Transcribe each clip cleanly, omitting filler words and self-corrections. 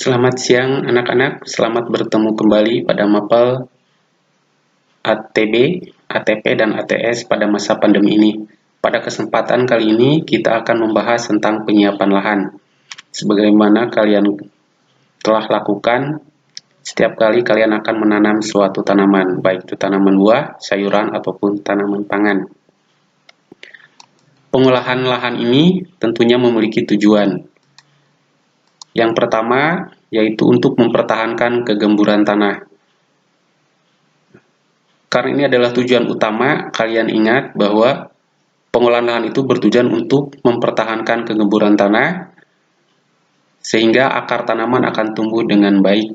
Selamat siang anak-anak, selamat bertemu kembali pada mapel ATB, ATP, dan ATS pada masa pandemi ini. Pada kesempatan kali ini kita akan membahas tentang penyiapan lahan. Sebagaimana kalian telah lakukan, setiap kali kalian akan menanam suatu tanaman, baik itu tanaman buah, sayuran, ataupun tanaman pangan. Pengolahan lahan ini tentunya memiliki tujuan. Yang pertama, yaitu untuk mempertahankan kegemburan tanah. Karena ini adalah tujuan utama, kalian ingat bahwa pengolahan lahan itu bertujuan untuk mempertahankan kegemburan tanah, sehingga akar tanaman akan tumbuh dengan baik.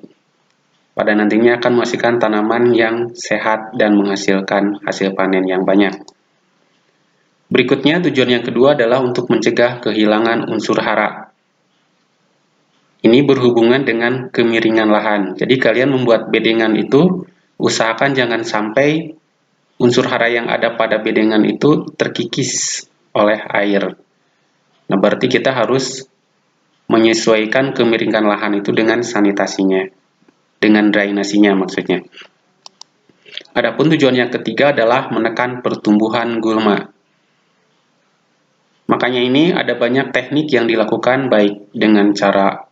Pada nantinya akan menghasilkan tanaman yang sehat dan menghasilkan hasil panen yang banyak. Berikutnya, tujuan yang kedua adalah untuk mencegah kehilangan unsur hara. Ini berhubungan dengan kemiringan lahan. Jadi kalian membuat bedengan itu, usahakan jangan sampai unsur hara yang ada pada bedengan itu terkikis oleh air. Nah, berarti kita harus menyesuaikan kemiringan lahan itu dengan sanitasinya, dengan drainasinya maksudnya. Adapun tujuan yang ketiga adalah menekan pertumbuhan gulma. Makanya ini ada banyak teknik yang dilakukan, baik dengan cara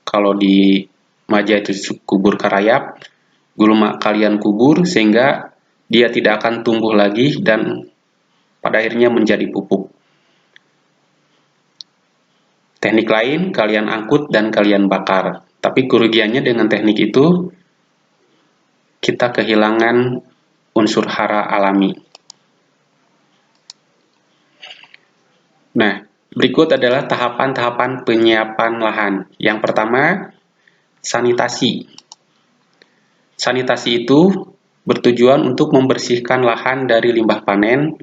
kalau di Maja itu kubur karayap, gulma kalian kubur sehingga dia tidak akan tumbuh lagi dan pada akhirnya menjadi pupuk. Teknik lain, kalian angkut dan kalian bakar. Tapi kerugiannya dengan teknik itu, kita kehilangan unsur hara alami. Nah, berikut adalah tahapan-tahapan penyiapan lahan. Yang pertama, sanitasi. Sanitasi itu bertujuan untuk membersihkan lahan dari limbah panen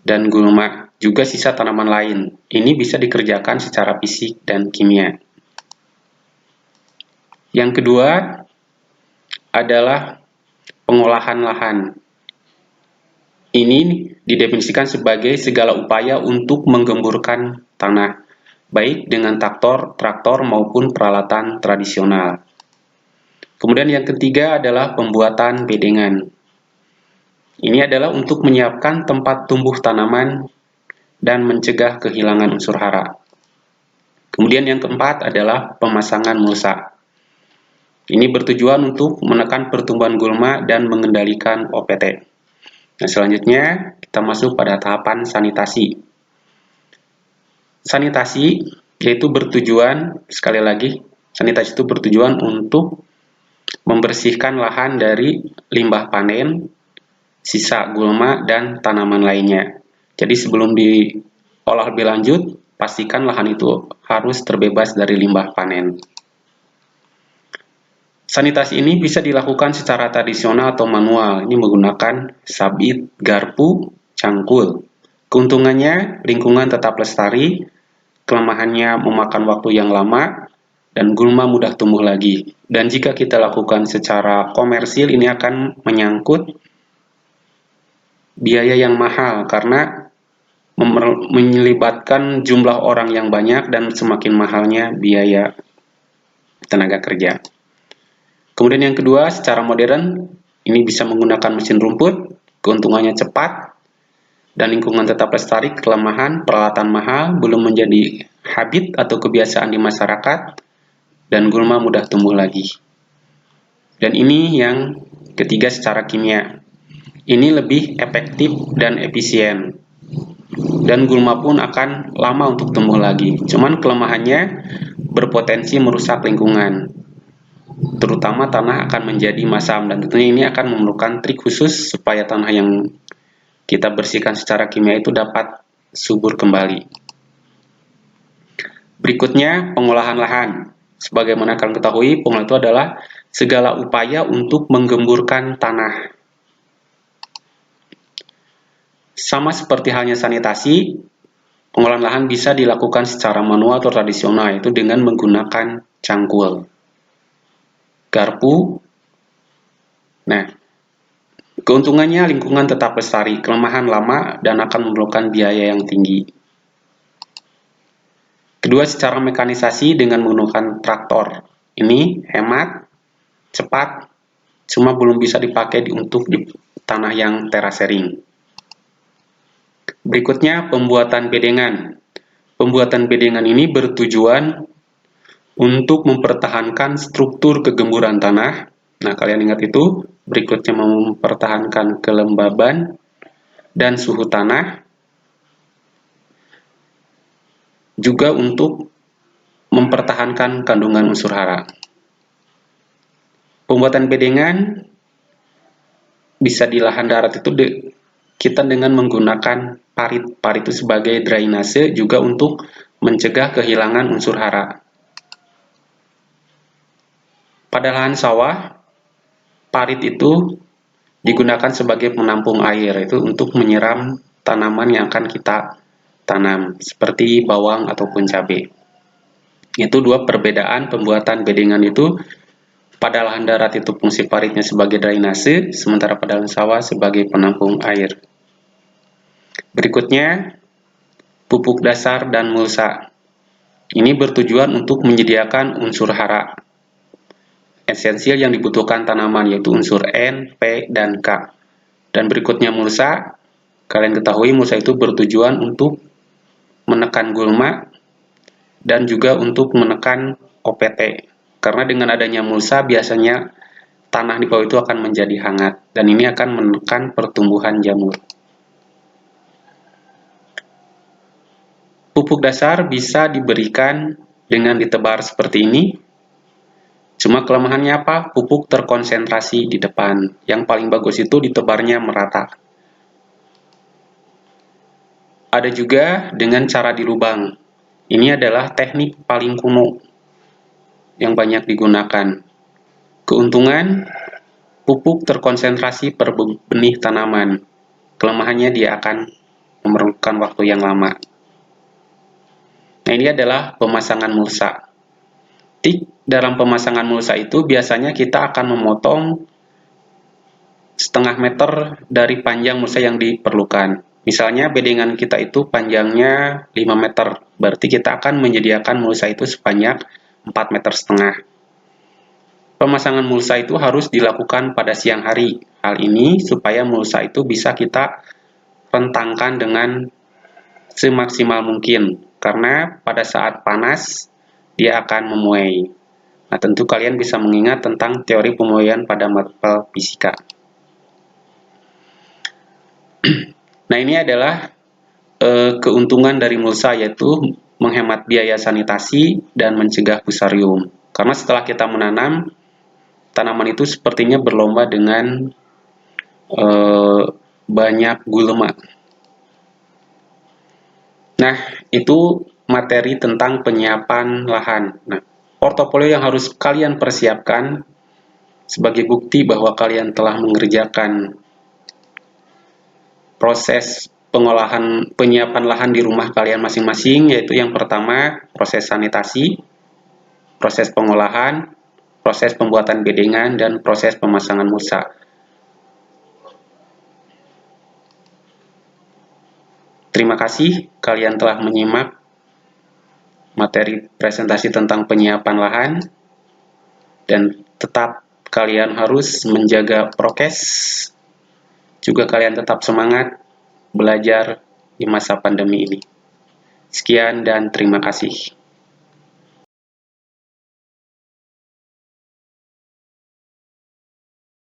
dan gulma, juga sisa tanaman lain. Ini bisa dikerjakan secara fisik dan kimia. Yang kedua adalah pengolahan lahan. Ini didefinisikan sebagai segala upaya untuk menggemburkan tanah, baik dengan traktor maupun peralatan tradisional. Kemudian yang ketiga adalah pembuatan bedengan. Ini adalah untuk menyiapkan tempat tumbuh tanaman dan mencegah kehilangan unsur hara. Kemudian yang keempat adalah pemasangan mulsa. Ini bertujuan untuk menekan pertumbuhan gulma dan mengendalikan OPT. Nah, selanjutnya kita masuk pada tahapan sanitasi. Sanitasi yaitu bertujuan, sekali lagi, sanitasi itu bertujuan untuk membersihkan lahan dari limbah panen, sisa gulma, dan tanaman lainnya. Jadi sebelum diolah lebih lanjut, pastikan lahan itu harus terbebas dari limbah panen. Sanitasi ini bisa dilakukan secara tradisional atau manual. Ini menggunakan sabit, garpu, cangkul. Keuntungannya, lingkungan tetap lestari, kelemahannya memakan waktu yang lama, dan gulma mudah tumbuh lagi. Dan jika kita lakukan secara komersil, ini akan menyangkut biaya yang mahal karena melibatkan jumlah orang yang banyak dan semakin mahalnya biaya tenaga kerja. Kemudian yang kedua, secara modern, ini bisa menggunakan mesin rumput, keuntungannya cepat, dan lingkungan tetap lestari. Kelemahan, peralatan mahal, belum menjadi habit atau kebiasaan di masyarakat, dan gulma mudah tumbuh lagi. Dan ini yang ketiga secara kimia. Ini lebih efektif dan efisien. Dan gulma pun akan lama untuk tumbuh lagi. Cuman kelemahannya berpotensi merusak lingkungan. Terutama tanah akan menjadi masam, dan tentunya ini akan memerlukan trik khusus supaya tanah yang kita bersihkan secara kimia itu dapat subur kembali. Berikutnya, pengolahan lahan. Sebagaimana kalian ketahui, pengolahan itu adalah segala upaya untuk menggemburkan tanah. Sama seperti halnya sanitasi, pengolahan lahan bisa dilakukan secara manual atau tradisional, yaitu dengan menggunakan cangkul, garpu. Nah, keuntungannya lingkungan tetap lestari, kelemahan lama, dan akan memerlukan biaya yang tinggi. Kedua, secara mekanisasi dengan menggunakan traktor. Ini hemat, cepat, cuma belum bisa dipakai untuk di tanah yang terasering. Berikutnya, pembuatan bedengan. Pembuatan bedengan ini bertujuan untuk mempertahankan struktur kegemburan tanah. Nah, kalian ingat itu, berikutnya mempertahankan kelembaban dan suhu tanah, juga untuk mempertahankan kandungan unsur hara. Pembuatan bedengan bisa di lahan darat itu kita dengan menggunakan parit. Parit itu sebagai drainase juga untuk mencegah kehilangan unsur hara. Pada lahan sawah, parit itu digunakan sebagai penampung air, itu untuk menyiram tanaman yang akan kita tanam, seperti bawang ataupun cabai. Itu dua perbedaan pembuatan bedengan itu. Pada lahan darat itu fungsi paritnya sebagai drainase, sementara pada lahan sawah sebagai penampung air. Berikutnya, pupuk dasar dan mulsa. Ini bertujuan untuk menyediakan unsur hara esensial yang dibutuhkan tanaman, yaitu unsur N, P, dan K. Dan berikutnya mulsa. Kalian ketahui mulsa itu bertujuan untuk menekan gulma dan juga untuk menekan OPT. Karena dengan adanya mulsa biasanya tanah di bawah itu akan menjadi hangat, dan ini akan menekan pertumbuhan jamur. Pupuk dasar bisa diberikan dengan ditebar seperti ini. Cuma kelemahannya apa? Pupuk terkonsentrasi di depan. Yang paling bagus itu ditebarnya merata. Ada juga dengan cara dilubang. Ini adalah teknik paling kuno yang banyak digunakan. Keuntungan, pupuk terkonsentrasi per benih tanaman. Kelemahannya dia akan memerlukan waktu yang lama. Nah, ini adalah pemasangan mulsa. Dalam pemasangan mulsa itu biasanya kita akan memotong setengah meter dari panjang mulsa yang diperlukan. Misalnya bedengan kita itu panjangnya 5 meter, berarti kita akan menyediakan mulsa itu sepanjang 4,5 meter. Pemasangan mulsa itu harus dilakukan pada siang hari. Hal ini supaya mulsa itu bisa kita rentangkan dengan semaksimal mungkin, karena pada saat panas dia akan memuai. Nah, tentu kalian bisa mengingat tentang teori pemuaian pada mata fisika. Nah, ini adalah keuntungan dari mulsa, yaitu menghemat biaya sanitasi dan mencegah fusarium. Karena setelah kita menanam, tanaman itu sepertinya berlomba dengan banyak gulma. Nah, itu materi tentang penyiapan lahan. Nah, portofolio yang harus kalian persiapkan sebagai bukti bahwa kalian telah mengerjakan proses pengolahan penyiapan lahan di rumah kalian masing-masing, yaitu yang pertama proses sanitasi, proses pengolahan, proses pembuatan bedengan, dan proses pemasangan mulsa. Terima kasih kalian telah menyimak materi presentasi tentang penyiapan lahan, dan tetap kalian harus menjaga prokes. Juga kalian tetap semangat belajar di masa pandemi ini. Sekian dan terima kasih.